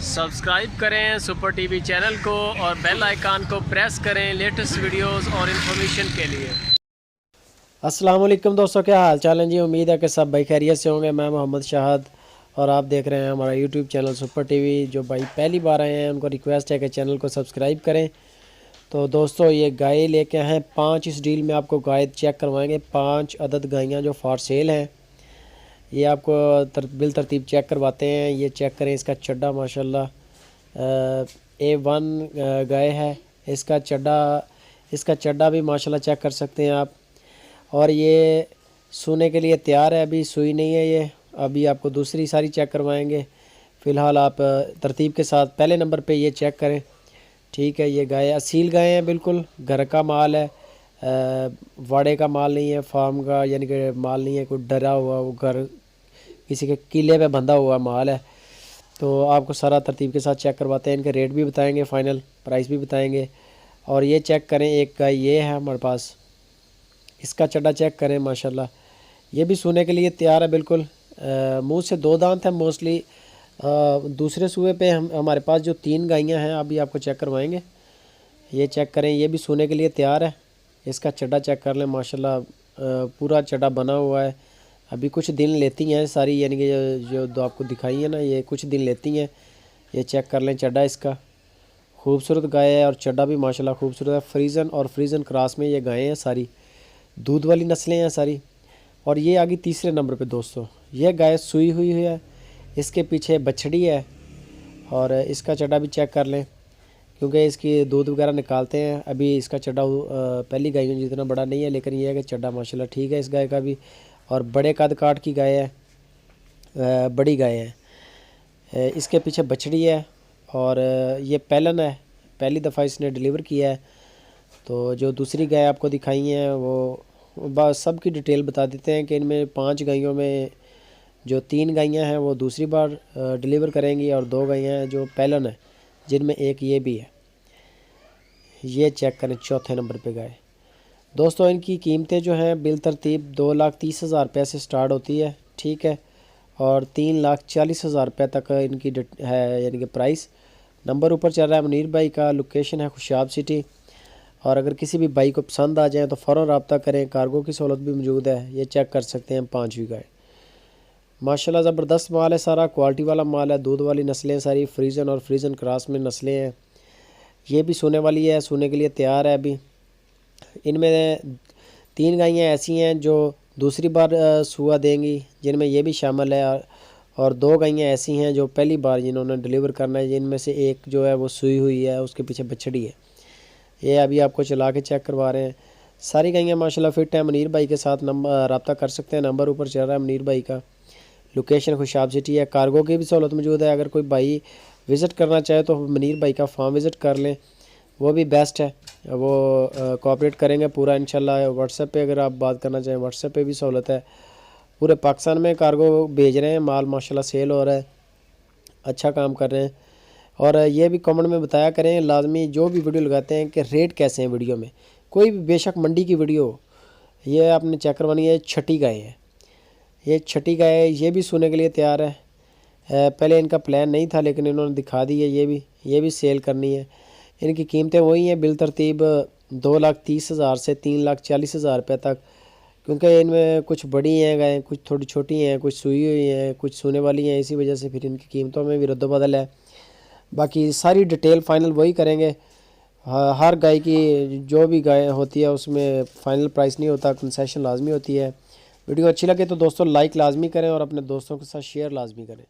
Subscribe करें super TV channel को और बेल आइकन को प्रेस करें लेटेस्ट वीडियोस और इन्फॉर्मेशन के लिए। अस्सलाम वालेकुम दोस्तों, क्या हाल चाल है जी। उम्मीद है कि सब भाई खैरियत से होंगे। मैं मोहम्मद शाहद और आप देख रहे हैं हमारा यूट्यूब चैनल सुपर टीवी। जो भाई पहली बार आए हैं उनको रिक्वेस्ट है कि चैनल को सब्सक्राइब करें। तो दोस्तों ये गाय लेके आए हैं 5। इस डील में आपको गाय चेक करवाएंगे। 5 अदद गायें जो फॉर सेल हैं, ये आपको बिल तरतीब चेक करवाते हैं। ये चेक करें, इसका चड्डा माशाल्लाह A1 गाय है। इसका चड्डा भी माशाल्लाह चेक कर सकते हैं आप। और ये सूने के लिए तैयार है, अभी सूई नहीं है ये। अभी आपको दूसरी सारी चेक करवाएंगे। फ़िलहाल आप तरतीब के साथ पहले नंबर पे ये चेक करें, ठीक है। ये गाय असील गाय है, बिल्कुल घर का माल है, वाड़े का माल नहीं है, फार्म का यानी कि माल नहीं है, कोई डरा हुआ वो घर किसी के किले पे बंधा हुआ माल है। तो आपको सारा तरतीब के साथ चेक करवाते हैं। इनके रेट भी बताएंगे, फ़ाइनल प्राइस भी बताएंगे। और ये चेक करें, एक गाय ये है हमारे पास, इसका चड्डा चेक करें माशाल्लाह। ये भी सूने के लिए तैयार है बिल्कुल। मुंह से 2 दांत हैं मोस्टली। दूसरे सूए पे हमारे पास जो 3 गायें हैं अभी आपको चेक करवाएंगे। ये चेक करें, ये भी सूने के लिए तैयार है। इसका चड्डा चेक कर लें माशाल्लाह, पूरा चड्डा बना हुआ है। अभी कुछ दिन लेती हैं सारी, यानी कि जो आपको दिखाई है ना, ये कुछ दिन लेती हैं। ये चेक कर लें चड्डा इसका। खूबसूरत गाय है और चड्डा भी माशाल्लाह खूबसूरत है। फ्रीजन और फ्रीजन क्रॉस में ये गायें हैं सारी, दूध वाली नस्लें हैं सारी। और ये आ गई तीसरे नंबर पे दोस्तों। ये गाय सूई हुई है, इसके पीछे बछड़ी है। और इसका चड्डा भी चेक कर लें, क्योंकि इसकी दूध वगैरह निकालते हैं। अभी इसका चड्डा पहली गायों जितना बड़ा नहीं है, लेकिन ये है कि चड्डा माशाल्लाह ठीक है इस गाय का भी। और बड़े कद काट की गाय है, बड़ी गाय है। इसके पीछे बछड़ी है और ये पैलन है, पहली दफ़ा इसने डिलीवर किया है। तो जो दूसरी गाय आपको दिखाई हैं वो बस सब की डिटेल बता देते हैं कि इनमें 5 गायों में जो 3 गायें हैं वो दूसरी बार डिलीवर करेंगी और 2 गायें हैं जो पैलन है, जिनमें एक ये भी है। ये चेक करें चौथे नंबर पे गाय। दोस्तों इनकी कीमतें जो हैं बिल तरतीब 2,30,000 रुपये से स्टार्ट होती है, ठीक है। और 3,40,000 रुपये तक इनकी है, यानी कि प्राइस। नंबर ऊपर चल रहा है मुनीर भाई का, लोकेशन है खुशाब सिटी। और अगर किसी भी बाइक को पसंद आ जाए तो फ़ौरन रब्ता करें, कार्गो की सहूलत भी मौजूद है। ये चेक कर सकते हैं 5वीं गाय। माशाल्लाह ज़बरदस्त माल है, सारा क्वालिटी वाला माल है। दूध वाली नस्लें सारी, फ्रीजन और फ्रीजन क्रॉस में नस्लें हैं। ये भी सोने वाली है, सोने के लिए तैयार है अभी। इनमें 3 गायें ऐसी हैं जो दूसरी बार सुआ देंगी, जिनमें ये भी शामिल है। और 2 गायें ऐसी हैं जो पहली बार जिन्होंने डिलीवर करना है, जिनमें से एक जो है वो सूई हुई है, उसके पीछे बछड़ी है। ये अभी आपको चला के चेक करवा रहे हैं। सारी गायें माशाल्लाह फिट है। मुनीर भाई के साथ रब्ता कर सकते हैं, नंबर ऊपर चल रहा है मुनीर भाई का। लोकेशन खुशाब सिटी है, कार्गो की भी सहूलत मौजूद है। अगर कोई भाई विज़िट करना चाहे तो मुनीर भाई का फार्म विज़िट कर लें, वो भी बेस्ट है। वो कोऑपरेट करेंगे पूरा इंशाल्लाह। व्हाट्सएप पे अगर आप बात करना चाहें, व्हाट्सएप पे भी सहूलत है। पूरे पाकिस्तान में कार्गो भेज रहे हैं, माल माशाल्लाह सेल हो रहा है, अच्छा काम कर रहे हैं। और ये भी कमेंट में बताया करें लाजमी, जो भी वीडियो लगाते हैं, कि रेट कैसे हैं वीडियो में। कोई भी बेशक मंडी की वीडियो हो, ये आपने चेक करवानी है। छठी गाय है, ये छठी गाय है। ये भी सोने के लिए तैयार है। पहले इनका प्लान नहीं था, लेकिन इन्होंने दिखा दी है। ये भी सेल करनी है। इनकी कीमतें वही हैं बिल तरतीब 2,30,000 से 3,40,000 रुपये तक, क्योंकि इनमें कुछ बड़ी हैं गायें, कुछ थोड़ी छोटी हैं, कुछ सूई हुई हैं, कुछ सूने वाली हैं। इसी वजह से फिर इनकी कीमतों में भी रद्द-बदल है। बाकी सारी डिटेल फ़ाइनल वही करेंगे। हर गाय की जो भी गाय होती है उसमें फ़ाइनल प्राइस नहीं होता, कंसेशन लाजमी होती है। वीडियो अच्छी लगे तो दोस्तों लाइक लाजमी करें और अपने दोस्तों के साथ शेयर लाजमी करें।